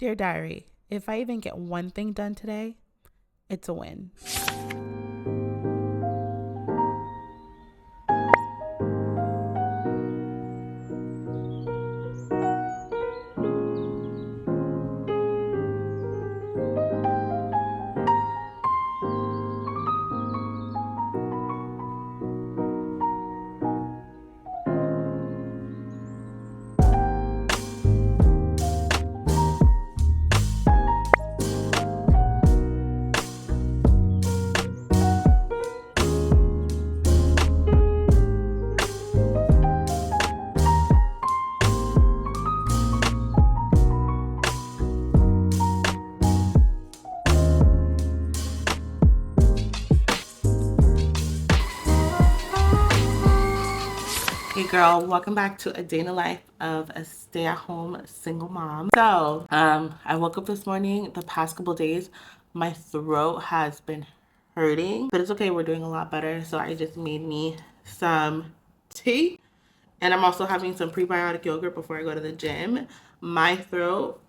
Dear Diary, if I even get one thing done today, it's a win. Hey girl, welcome back to a day in the life of a stay-at-home single mom. So, I woke up this morning. The past couple days, my throat has been hurting, but it's okay. We're doing a lot better. So I just made me some tea, and I'm also having some prebiotic yogurt before I go to the gym. My throat,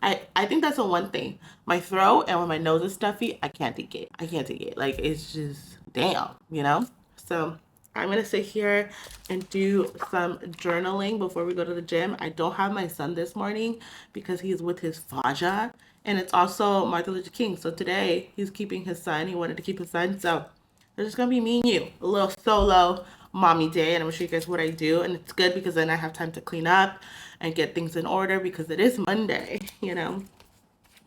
I think that's the one thing. My throat and when my nose is stuffy, I can't take it. I can't take it. Like, it's just, damn, you know? So I'm gonna sit here and do some journaling before we go to the gym. I don't have my son this morning because he's with his Faja, and it's also Martin Luther King. So today he's keeping his son. He wanted to keep his son. So it's just gonna be me and you, a little solo mommy day, and I'm gonna show you guys what I do. And it's good because then I have time to clean up and get things in order because it is Monday, you know.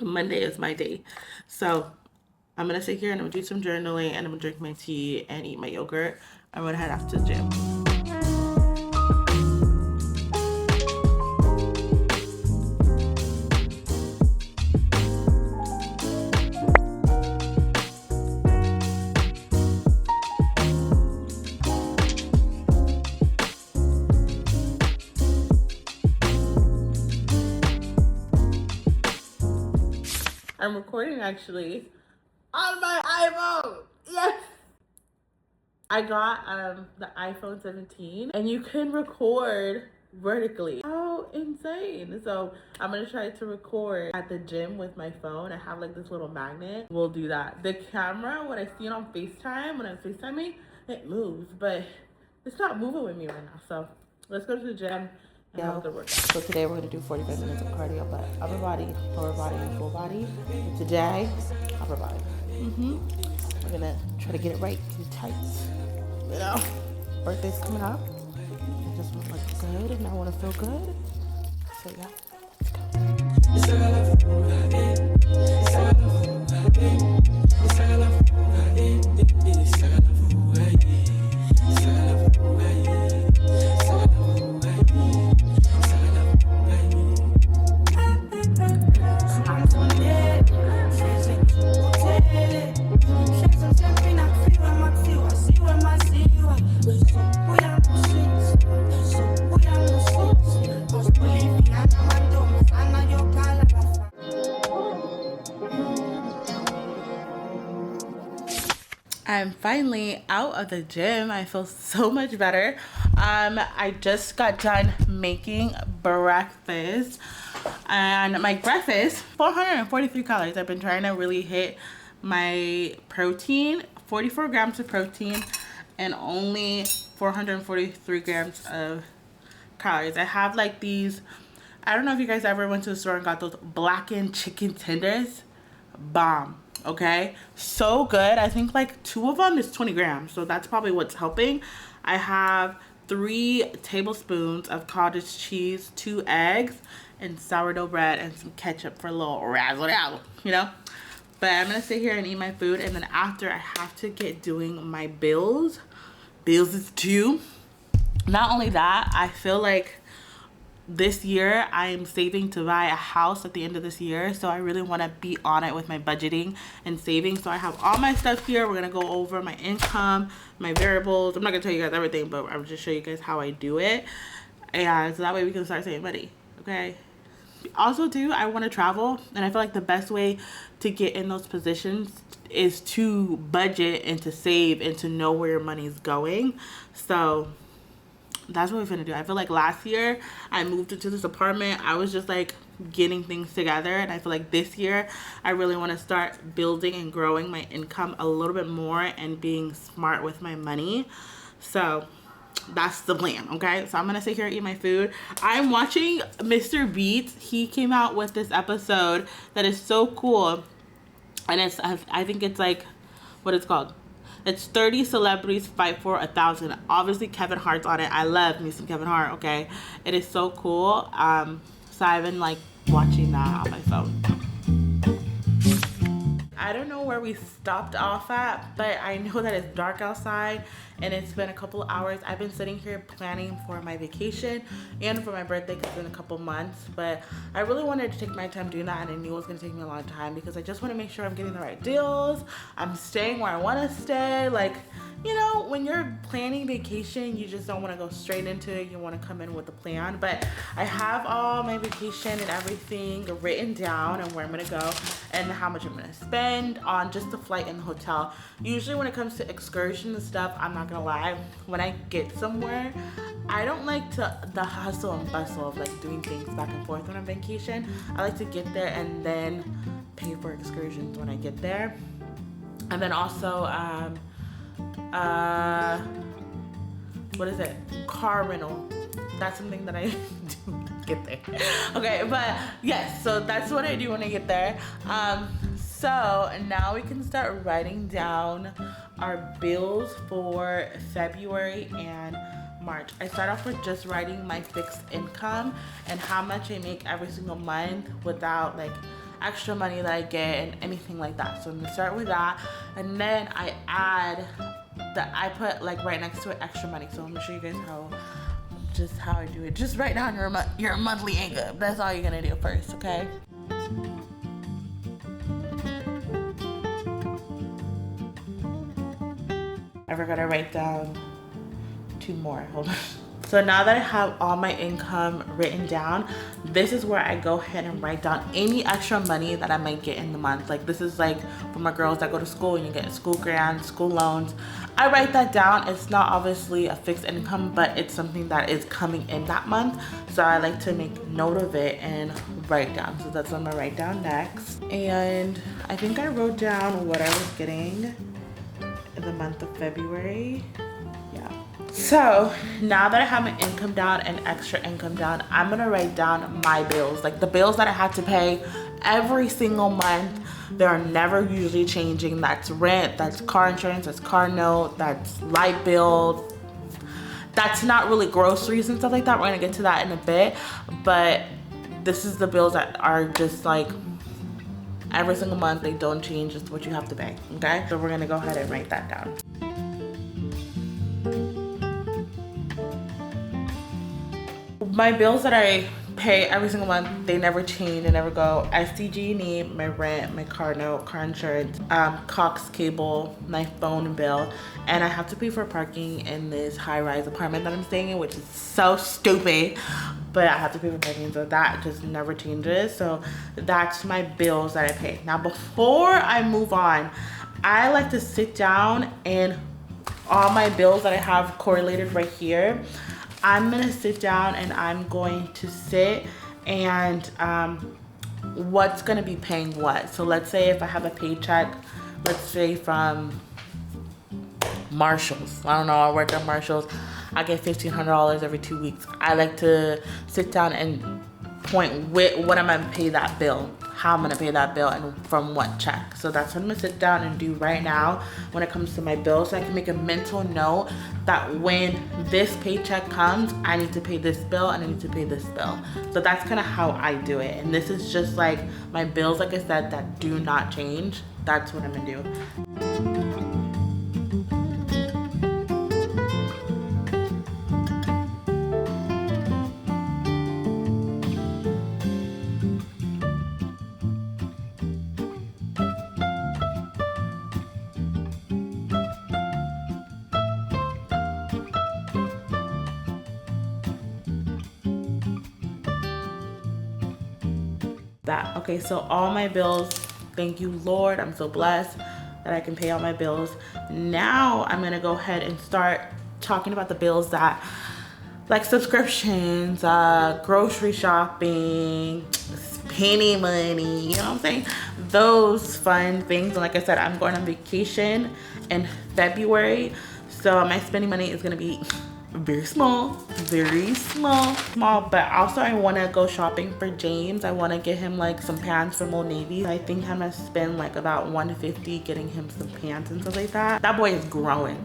Monday is my day. So I'm gonna sit here and I'm gonna do some journaling and I'm gonna drink my tea and eat my yogurt. I'm gonna head off to the gym. I'm recording actually on my iPhone. Yes. I got the iPhone 17 and you can record vertically. How insane. So I'm gonna try to record at the gym with my phone. I have like this little magnet. We'll do that. The camera, when I see it on FaceTime, when I'm FaceTiming, it moves, but it's not moving with me right now. So let's go to the gym and have the workout. So today we're gonna do 45 minutes of cardio, but upper body, lower body, and full body. Today, upper body. We're gonna try to get it right, do tights. You know, birthday's coming up. I just want to look good and I want to feel good. So yeah, I'm finally out of the gym. I feel so much better. I just got done making breakfast, and my breakfast 443 calories. I've been trying to really hit my protein, 44 grams of protein and only 443 grams of calories. I have like these, I don't know if you guys ever went to the store and got those blackened chicken tenders. Bomb. Okay, so good. I think like 2 of them is 20 grams, so that's probably what's helping. I have 3 tablespoons of cottage cheese, 2 eggs, and sourdough bread and some ketchup for a little razzle-dazzle, you know. But I'm gonna sit here and eat my food, and then after I have to get doing my bills is due. Not only that, I feel like this year I am saving to buy a house at the end of this year, so I really want to be on it with my budgeting and saving. So I have all my stuff here. We're gonna go over my income, my variables. I'm not gonna tell you guys everything, but I'm just show you guys how I do it, and so that way we can start saving money. Okay, also too, I want to travel, and I feel like the best way to get in those positions is to budget and to save and to know where your money is going. So that's what we're gonna do. I feel like last year I moved into this apartment, I was just like getting things together, and I feel like this year I really want to start building and growing my income a little bit more and being smart with my money. So that's the plan. Okay, so I'm gonna sit here and eat my food. I'm watching Mr. Beats. He came out with this episode that is so cool, and it's, I think it's like, what it's called, it's 30 celebrities fight for 1,000. Obviously Kevin Hart's on it. I love me some Kevin Hart. Okay, it is so cool. So I've been like watching that on my phone. I don't know where we stopped off at, but I know that it's dark outside and it's been a couple of hours. I've been sitting here planning for my vacation and for my birthday because it's in a couple months, but I really wanted to take my time doing that, and I knew it was going to take me a long time because I just want to make sure I'm getting the right deals. I'm staying where I want to stay. Like, you know, when you're planning vacation, you just don't want to go straight into it. You want to come in with a plan. But I have all my vacation and everything written down, and where I'm going to go and how much I'm going to spend on just the flight and the hotel. Usually when it comes to excursions and stuff, I'm not going to lie, when I get somewhere, I don't like the hustle and bustle of like doing things back and forth when I'm on vacation. I like to get there and then pay for excursions when I get there. And then also, what is it? Car rental. That's something that I do when I get there. Okay, but yes, so that's what I do when I get there. So now we can start writing down our bills for February and March. I start off with just writing my fixed income and how much I make every single month without like extra money that I get and anything like that. So I'm gonna start with that, and then I add that I put like right next to it extra money. So I'm gonna show you guys how I do it. Just write down your monthly income. That's all you're gonna do first, okay? I forgot to write down 2 more. Hold on. So now that I have all my income written down, this is where I go ahead and write down any extra money that I might get in the month. Like this is like for my girls that go to school and you get school grants, school loans. I write that down. It's not obviously a fixed income, but it's something that is coming in that month. So I like to make note of it and write down. So that's what I'm gonna write down next. And I think I wrote down what I was getting in the month of February. Yeah. So now that I have my income down and extra income down, I'm gonna write down my bills, like the bills that I have to pay every single month. They're never usually changing. That's rent, that's car insurance, that's car note, that's light bill. That's not really groceries and stuff like that. We're gonna get to that in a bit, but this is the bills that are just like every single month. They don't change, just what you have to pay, okay? So we're gonna go ahead and write that down. My bills that I pay every single month, they never change, they never go. SDG&E, my rent, my car note, car insurance, Cox cable, my phone bill, and I have to pay for parking in this high-rise apartment that I'm staying in, which is so stupid, but I have to pay for parking, so that just never changes. So that's my bills that I pay. Now before I move on, I like to sit down and all my bills that I have correlated right here, I'm gonna sit down and I'm going to sit and what's gonna be paying what. So let's say if I have a paycheck, let's say from Marshalls. I don't know, I work at Marshalls. I get $1,500 every 2 weeks. I like to sit down and point with what I'm gonna pay that bill, how I'm gonna pay that bill, and from what check. So that's what I'm gonna sit down and do right now when it comes to my bills, so I can make a mental note that when this paycheck comes, I need to pay this bill and I need to pay this bill. So that's kind of how I do it. And this is just like my bills, like I said, that do not change. That's what I'm gonna do. That. Okay, so all my bills, thank you Lord, I'm so blessed that I can pay all my bills. Now I'm gonna go ahead and start talking about the bills that like subscriptions, grocery shopping, spending money, you know what I'm saying? Those fun things. And like I said, I'm going on vacation in February. So my spending money is gonna be very small, but also I want to go shopping for James. I want to get him like some pants from Old Navy. I think I'm gonna spend like about $150 getting him some pants and stuff like that. That boy is growing.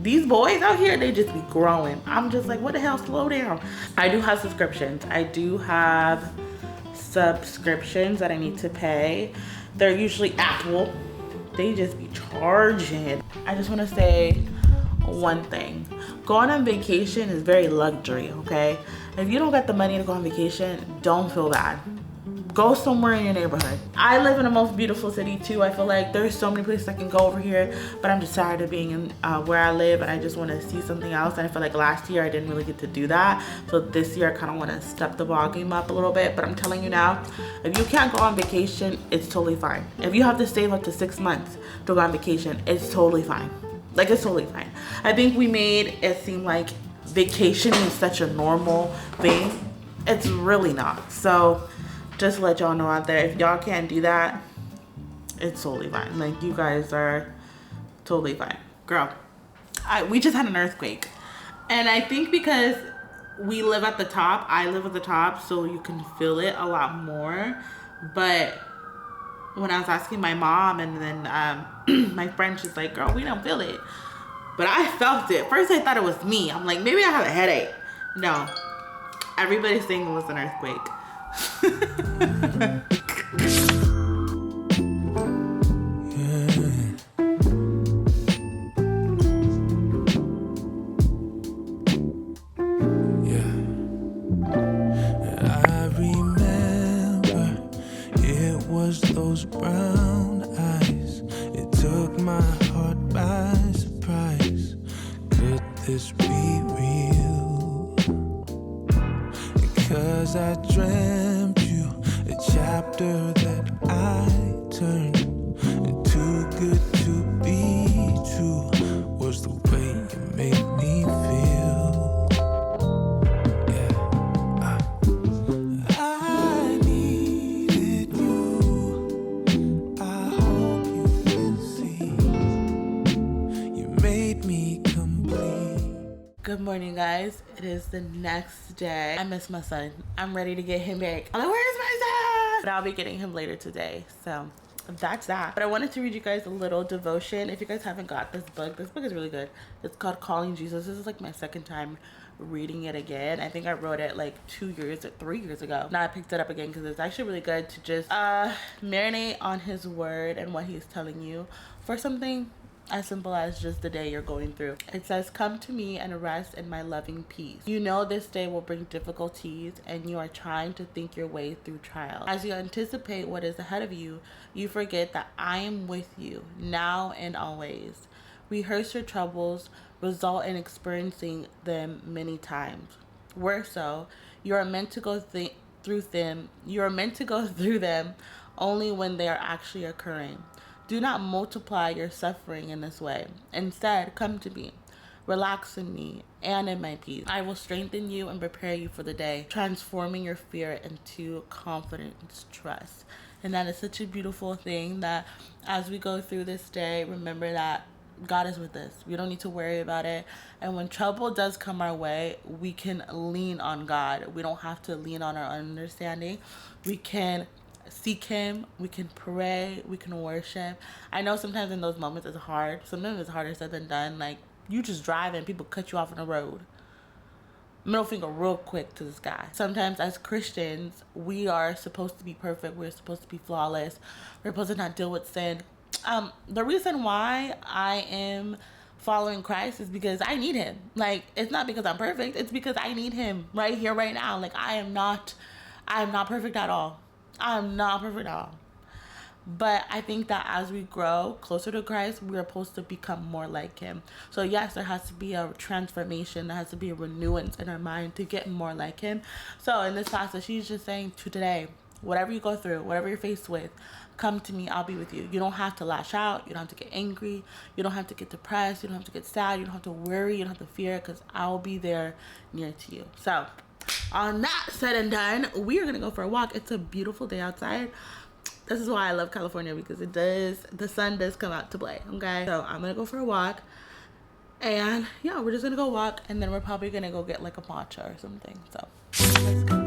These boys out here, they just be growing. I'm just like, what the hell, slow down. I do have subscriptions. I do have subscriptions that I need to pay. They're usually Apple. They just be charging. I just want to say one thing. Going on vacation is very luxury, okay? If you don't got the money to go on vacation, don't feel bad. Go somewhere in your neighborhood. I live in the most beautiful city too. I feel like there's so many places I can go over here, but I'm just tired of being in where I live, and I just want to see something else. And I feel like last year I didn't really get to do that. So this year I kind of want to step the ball game up a little bit. But I'm telling you now, if you can't go on vacation, it's totally fine. If you have to save up to 6 months to go on vacation, it's totally fine. Like, it's totally fine. I think we made it seem like vacationing is such a normal thing. It's really not. So just to let y'all know out there, if y'all can't do that, it's totally fine. Like, you guys are totally fine. Girl, we just had an earthquake. And I think because we live at the top, I live at the top, so you can feel it a lot more. But when I was asking my mom, and then my friend, she's like, girl, we don't feel it. But I felt it. First I thought it was me. I'm like, maybe I have a headache. No, everybody's saying it was an earthquake. Those brown eyes, it took my heart by surprise. Could this be real? Because I dreamt you a chapter that I turned. And too good to be true was the way you made me feel. Good morning, guys. It is the next day. I miss my son. I'm ready to get him back. I'm like, where's my son? But I'll be getting him later today. So that's that. But I wanted to read you guys a little devotion. If you guys haven't got this book is really good. It's called Calling Jesus. This is like my second time reading it again. I think I wrote it like 2 years or 3 years ago. Now I picked it up again because it's actually really good to just marinate on his word and what he's telling you for something as simple as just the day you're going through. It says, come to me and rest in my loving peace. You know this day will bring difficulties, and you are trying to think your way through trials. As you anticipate what is ahead of you, you forget that I am with you now and always. Rehearse your troubles, result in experiencing them many times. Worse so, you are meant to go through them. You are meant to go through them only when they are actually occurring. Do not multiply your suffering in this way. Instead, come to me. Relax in me and in my peace. I will strengthen you and prepare you for the day, transforming your fear into confidence, trust. And that is such a beautiful thing, that as we go through this day, remember that God is with us. We don't need to worry about it. And when trouble does come our way, we can lean on God. We don't have to lean on our understanding. We can seek him, we can pray, we can worship. I know sometimes in those moments it's hard. Sometimes it's harder said than done. Like, you just drive and people cut you off on the road. Middle finger real quick to this guy. Sometimes as Christians, we are supposed to be perfect. We're supposed to be flawless. We're supposed to not deal with sin. The reason why I am following Christ is because I need him. Like, it's not because I'm perfect. It's because I need him right here, right now. Like, I am not perfect at all. I'm not perfect at all. But I think that as we grow closer to Christ, we're supposed to become more like him. So yes, there has to be a transformation. There has to be a renewance in our mind to get more like him. So in this passage, she's just saying to today, whatever you go through, whatever you're faced with, come to me. I'll be with you. You don't have to lash out. You don't have to get angry. You don't have to get depressed. You don't have to get sad. You don't have to worry. You don't have to fear, because I'll be there near to you. So on that said and done, we are going to go for a walk. It's a beautiful day outside. This is why I love California, because the sun does come out to play. Okay. So I'm going to go for a walk. And yeah, we're just going to go walk. And then we're probably going to go get like a matcha or something. So let's go.